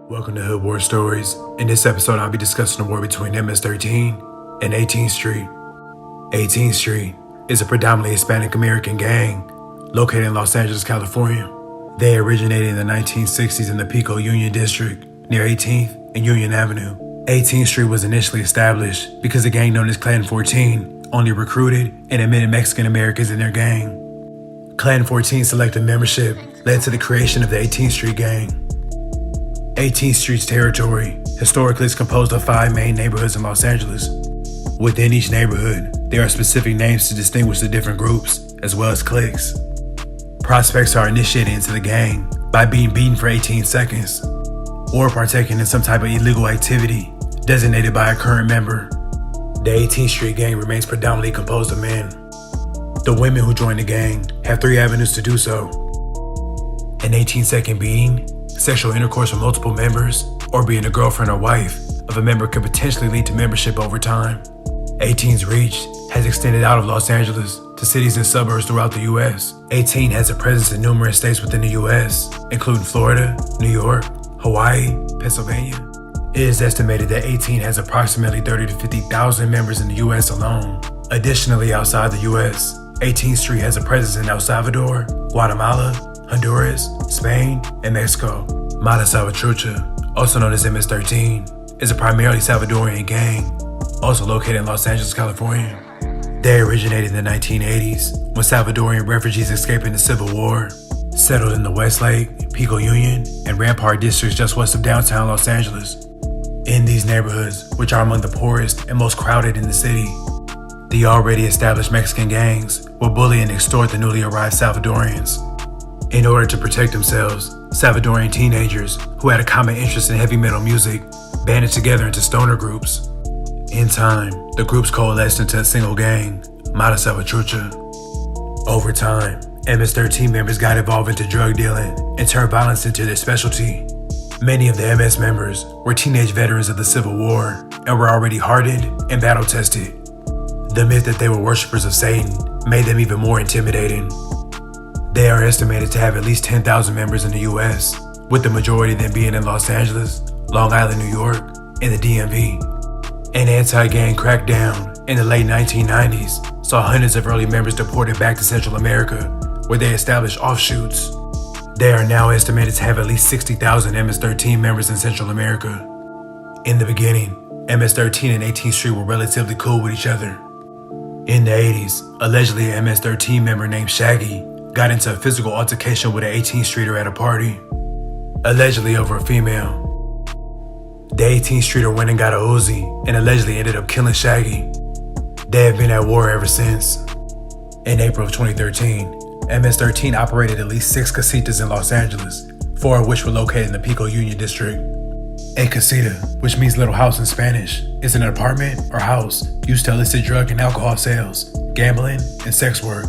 Welcome to Hood War Stories. In this episode, I'll be discussing the war between MS-13 and 18th Street. 18th Street is a predominantly Hispanic American gang located in Los Angeles, California. They originated in the 1960s in the Pico Union District near 18th and Union Avenue. 18th Street was initially established because the gang known as Clan 14 only recruited and admitted Mexican Americans in their gang. Clan 14 selective membership led to the creation of the 18th Street Gang. 18th Street's territory historically is composed of 5 main neighborhoods in Los Angeles. Within each neighborhood, there are specific names to distinguish the different groups, as well as cliques. Prospects are initiated into the gang by being beaten for 18 seconds, or partaking in some type of illegal activity designated by a current member. The 18th Street Gang remains predominantly composed of men. The women who join the gang have 3 avenues to do so: an 18-second beating, sexual intercourse with multiple members, or being a girlfriend or wife of a member could potentially lead to membership over time. 18's reach has extended out of Los Angeles to cities and suburbs throughout the U.S. 18 has a presence in numerous states within the U.S., including Florida, New York, Hawaii, Pennsylvania. It is estimated that 18 has approximately 30 to 50,000 members in the U.S. alone. Additionally, outside the U.S., 18th Street has a presence in El Salvador, Guatemala, Honduras, Spain, and Mexico. Mata Salvatrucha, also known as MS-13, is a primarily Salvadorian gang, also located in Los Angeles, California. They originated in the 1980s when Salvadorian refugees escaping the Civil War settled in the Westlake, Pico Union, and Rampart districts just west of downtown Los Angeles. In these neighborhoods, which are among the poorest and most crowded in the city, the already established Mexican gangs will bully and extort the newly arrived Salvadorians. In order to protect themselves, Salvadorian teenagers who had a common interest in heavy metal music banded together into stoner groups. In time, the groups coalesced into a single gang, Mata Salvatrucha. Over time, MS-13 members got involved into drug dealing and turned violence into their specialty. Many of the MS members were teenage veterans of the Civil War and were already hardened and battle-tested. The myth that they were worshippers of Satan made them even more intimidating. They are estimated to have at least 10,000 members in the U.S., with the majority of them being in Los Angeles, Long Island, New York, and the DMV. An anti-gang crackdown in the late 1990s saw hundreds of early members deported back to Central America, where they established offshoots. They are now estimated to have at least 60,000 MS-13 members in Central America. In the beginning, MS-13 and 18th Street were relatively cool with each other. In the 80s, allegedly an MS-13 member named Shaggy got into a physical altercation with an 18th Streeter at a party, allegedly over a female. The 18th Streeter went and got a Uzi and allegedly ended up killing Shaggy. They have been at war ever since. In April of 2013, MS-13 operated at least 6 casitas in Los Angeles, 4 of which were located in the Pico Union District. A casita, which means little house in Spanish, is an apartment or house used to elicit drug and alcohol sales, gambling, and sex work.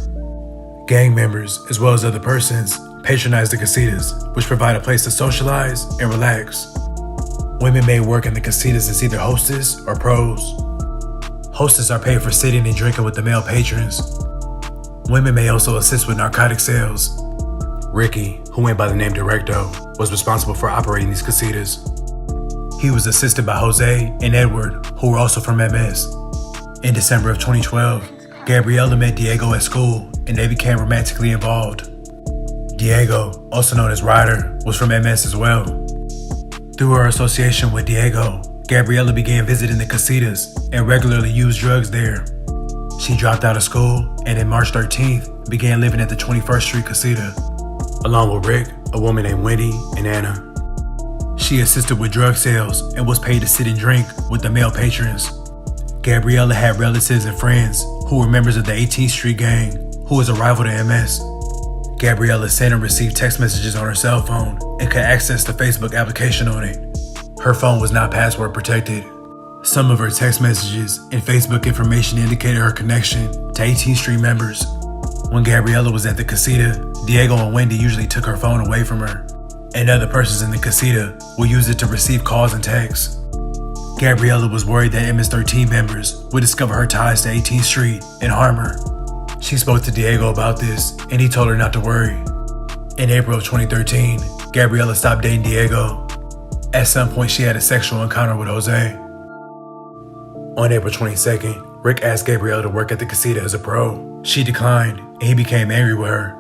Gang members, as well as other persons, patronize the casitas, which provide a place to socialize and relax. Women may work in the casitas as either hostess or pros. Hostess are paid for sitting and drinking with the male patrons. Women may also assist with narcotic sales. Ricky, who went by the name Directo, was responsible for operating these casitas. He was assisted by Jose and Edward, who were also from MS. In December of 2012, Gabriela met Diego at school, and they became romantically involved. Diego, also known as Ryder, was from MS as well. Through her association with Diego, Gabriela began visiting the casitas and regularly used drugs there. She dropped out of school and on March 13th began living at the 21st Street Casita, along with Rick, a woman named Wendy, and Anna. She assisted with drug sales and was paid to sit and drink with the male patrons. Gabriela had relatives and friends who were members of the 18th Street Gang, who was a rival to MS. Gabriela sent and received text messages on her cell phone and could access the Facebook application on it. Her phone was not password protected. Some of her text messages and Facebook information indicated her connection to 18th Street members. When Gabriela was at the casita, Diego and Wendy usually took her phone away from her, and other persons in the casita would use it to receive calls and texts. Gabriela was worried that MS-13 members would discover her ties to 18th Street and harm her. She spoke to Diego about this, and he told her not to worry. In April of 2013, Gabriela stopped dating Diego. At some point, she had a sexual encounter with Jose. On April 22nd, Rick asked Gabriella to work at the casita as a pro. She declined, and he became angry with her.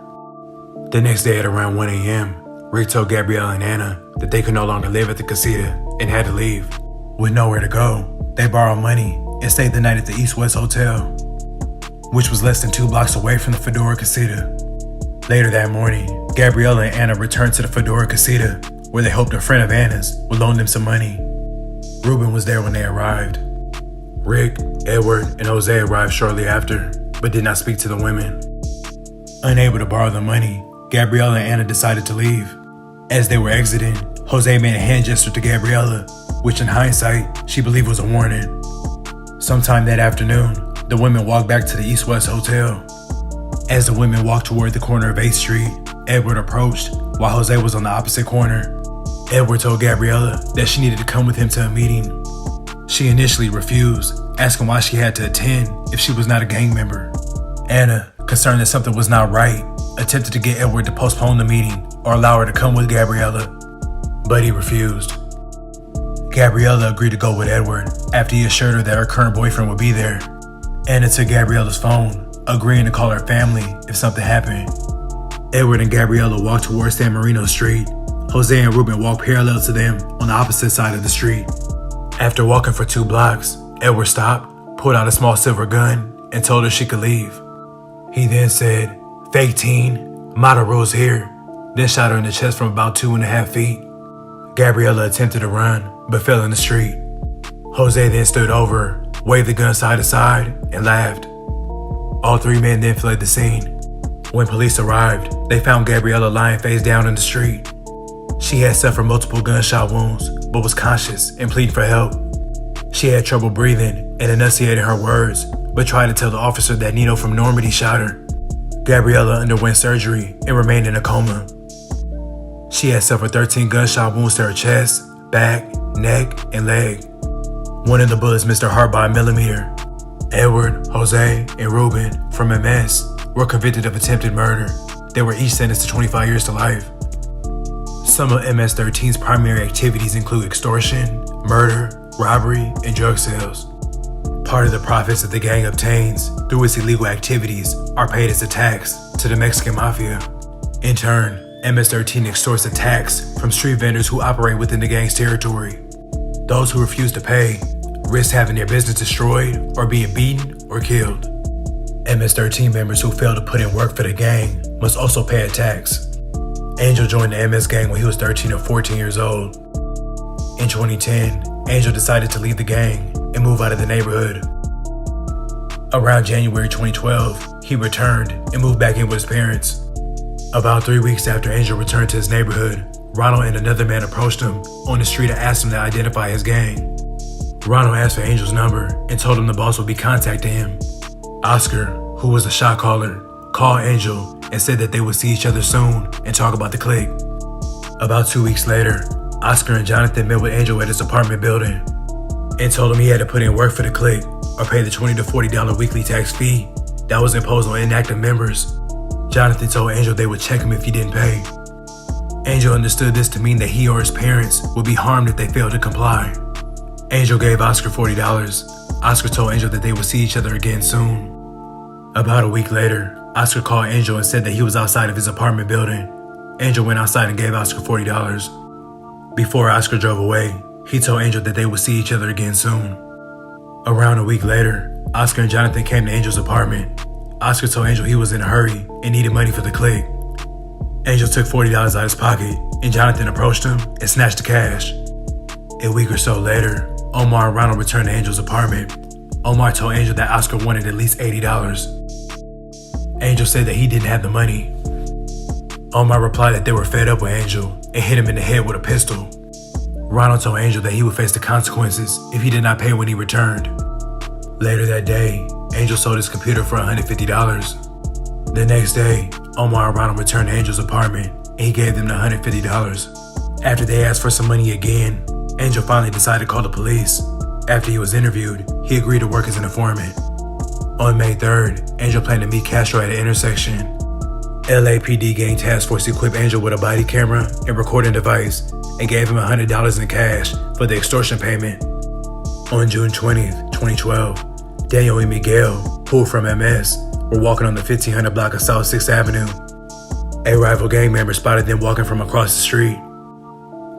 The next day at around 1 a.m., Rick told Gabriella and Anna that they could no longer live at the casita and had to leave. With nowhere to go, they borrowed money and stayed the night at the East West Hotel, which was less than 2 blocks away from the Fedora Casita. Later that morning, Gabriella and Anna returned to the Fedora Casita, where they hoped a friend of Anna's would loan them some money. Ruben was there when they arrived. Rick, Edward, and Jose arrived shortly after, but did not speak to the women. Unable to borrow the money, Gabriella and Anna decided to leave. As they were exiting, Jose made a hand gesture to Gabriella, which in hindsight, she believed was a warning. Sometime that afternoon, the women walked back to the East West Hotel. As the women walked toward the corner of 8th Street, Edward approached while Jose was on the opposite corner. Edward told Gabriella that she needed to come with him to a meeting. She initially refused, asking why she had to attend if she was not a gang member. Anna, concerned that something was not right, attempted to get Edward to postpone the meeting or allow her to come with Gabriella, but he refused. Gabriella agreed to go with Edward after he assured her that her current boyfriend would be there. Anna took Gabriella's phone, agreeing to call her family if something happened. Edward and Gabriella walked towards San Marino Street. Jose and Ruben walked parallel to them on the opposite side of the street. After walking for 2 blocks, Edward stopped, pulled out a small silver gun, and told her she could leave. He then said, "Fake teen, model rules here," then shot her in the chest from about 2.5 feet. Gabriella attempted to run, but fell in the street. Jose then stood over her, waved the gun side to side, and laughed. All 3 men then fled the scene. When police arrived, they found Gabriella lying face down in the street. She had suffered multiple gunshot wounds, but was conscious and pleading for help. She had trouble breathing and enunciating her words, but tried to tell the officer that Nino from Normandy shot her. Gabriella underwent surgery and remained in a coma. She had suffered 13 gunshot wounds to her chest, back, neck, and leg. One of the bullets missed her heart by a millimeter. Edward, Jose, and Ruben from MS were convicted of attempted murder. They were each sentenced to 25 years to life. Some of MS-13's primary activities include extortion, murder, robbery, and drug sales. Part of the profits that the gang obtains through its illegal activities are paid as a tax to the Mexican mafia. In turn, MS-13 extorts a tax from street vendors who operate within the gang's territory. Those who refuse to pay risk having their business destroyed or being beaten or killed. MS-13 members who fail to put in work for the gang must also pay a tax. Angel joined the MS gang when he was 13 or 14 years old. In 2010, Angel decided to leave the gang and move out of the neighborhood. Around January 2012, he returned and moved back in with his parents. About 3 weeks after Angel returned to his neighborhood, Ronald and another man approached him on the street and asked him to identify his gang. Ronald asked for Angel's number and told him the boss would be contacting him. Oscar, who was a shot caller, called Angel and said that they would see each other soon and talk about the clique. About 2 weeks later, Oscar and Jonathan met with Angel at his apartment building and told him he had to put in work for the clique or pay the $20 to $40 weekly tax fee that was imposed on inactive members. Jonathan told Angel they would check him if he didn't pay. Angel understood this to mean that he or his parents would be harmed if they failed to comply. Angel gave Oscar $40. Oscar told Angel that they would see each other again soon. About a week later, Oscar called Angel and said that he was outside of his apartment building. Angel went outside and gave Oscar $40. Before Oscar drove away, he told Angel that they would see each other again soon. Around a week later, Oscar and Jonathan came to Angel's apartment. Oscar told Angel he was in a hurry and needed money for the clique. Angel took $40 out of his pocket, and Jonathan approached him and snatched the cash. A week or so later, Omar and Ronald returned to Angel's apartment. Omar told Angel that Oscar wanted at least $80. Angel said that he didn't have the money. Omar replied that they were fed up with Angel and hit him in the head with a pistol. Ronald told Angel that he would face the consequences if he did not pay when he returned. Later that day, Angel sold his computer for $150. The next day, Omar and Ronald returned to Angel's apartment and he gave them the $150. After they asked for some money again, Angel finally decided to call the police. After he was interviewed, he agreed to work as an informant. On May 3rd, Angel planned to meet Castro at an intersection. LAPD gang task force equipped Angel with a body camera and recording device and gave him $100 in cash for the extortion payment. On June 20th, 2012, Daniel and Miguel, who were from MS, were walking on the 1500 block of South 6th Avenue. A rival gang member spotted them walking from across the street.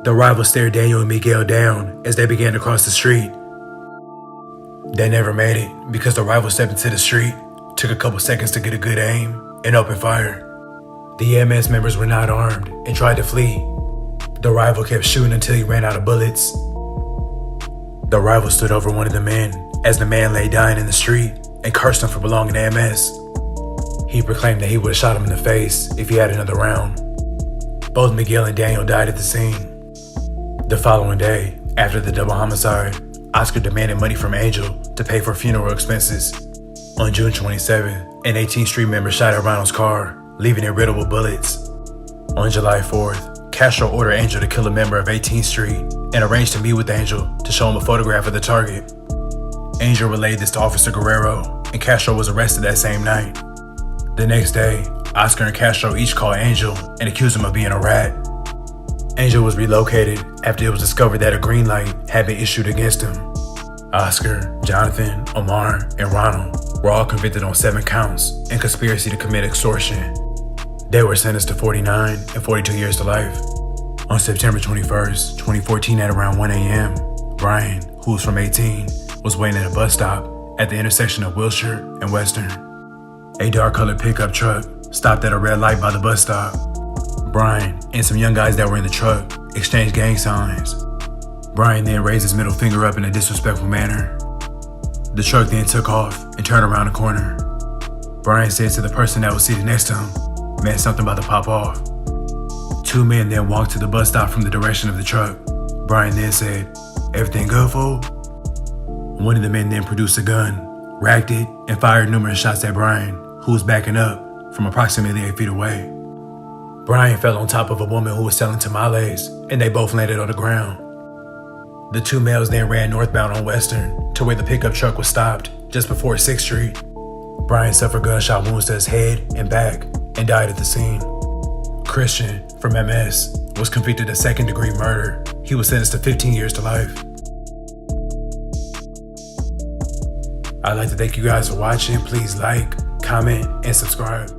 The rival stared Daniel and Miguel down as they began to cross the street. They never made it because the rival stepped into the street, took a couple seconds to get a good aim, and opened fire. The MS members were not armed and tried to flee. The rival kept shooting until he ran out of bullets. The rival stood over one of the men as the man lay dying in the street and cursed him for belonging to MS. He proclaimed that he would have shot him in the face if he had another round. Both Miguel and Daniel died at the scene. The following day, after the double homicide, Oscar demanded money from Angel to pay for funeral expenses. On June 27th, an 18th Street member shot at Ronald's car, leaving it riddled with bullets. On July 4th, Castro ordered Angel to kill a member of 18th Street and arranged to meet with Angel to show him a photograph of the target. Angel relayed this to Officer Guerrero, and Castro was arrested that same night. The next day, Oscar and Castro each called Angel and accused him of being a rat. Angel was relocated after it was discovered that a green light had been issued against him. Oscar, Jonathan, Omar, and Ronald were all convicted on 7 counts in conspiracy to commit extortion. They were sentenced to 49 and 42 years to life. On September 21st, 2014 at around 1 a.m., Brian, who was from 18, was waiting at a bus stop at the intersection of Wilshire and Western. A dark-colored pickup truck stopped at a red light by the bus stop. Brian and some young guys that were in the truck exchanged gang signs. Brian then raised his middle finger up in a disrespectful manner. The truck then took off and turned around the corner. Brian said to the person that was seated next to him, "Man, something about to pop off." 2 men then walked to the bus stop from the direction of the truck. Brian then said, "Everything good, fool?" One of the men then produced a gun, racked it, and fired numerous shots at Brian, who was backing up from approximately 8 feet away. Brian fell on top of a woman who was selling tamales, and they both landed on the ground. The 2 males then ran northbound on Western to where the pickup truck was stopped just before 6th Street. Brian suffered gunshot wounds to his head and back and died at the scene. Christian, from MS, was convicted of second-degree murder. He was sentenced to 15 years to life. I'd like to thank you guys for watching. Please like, comment, and subscribe.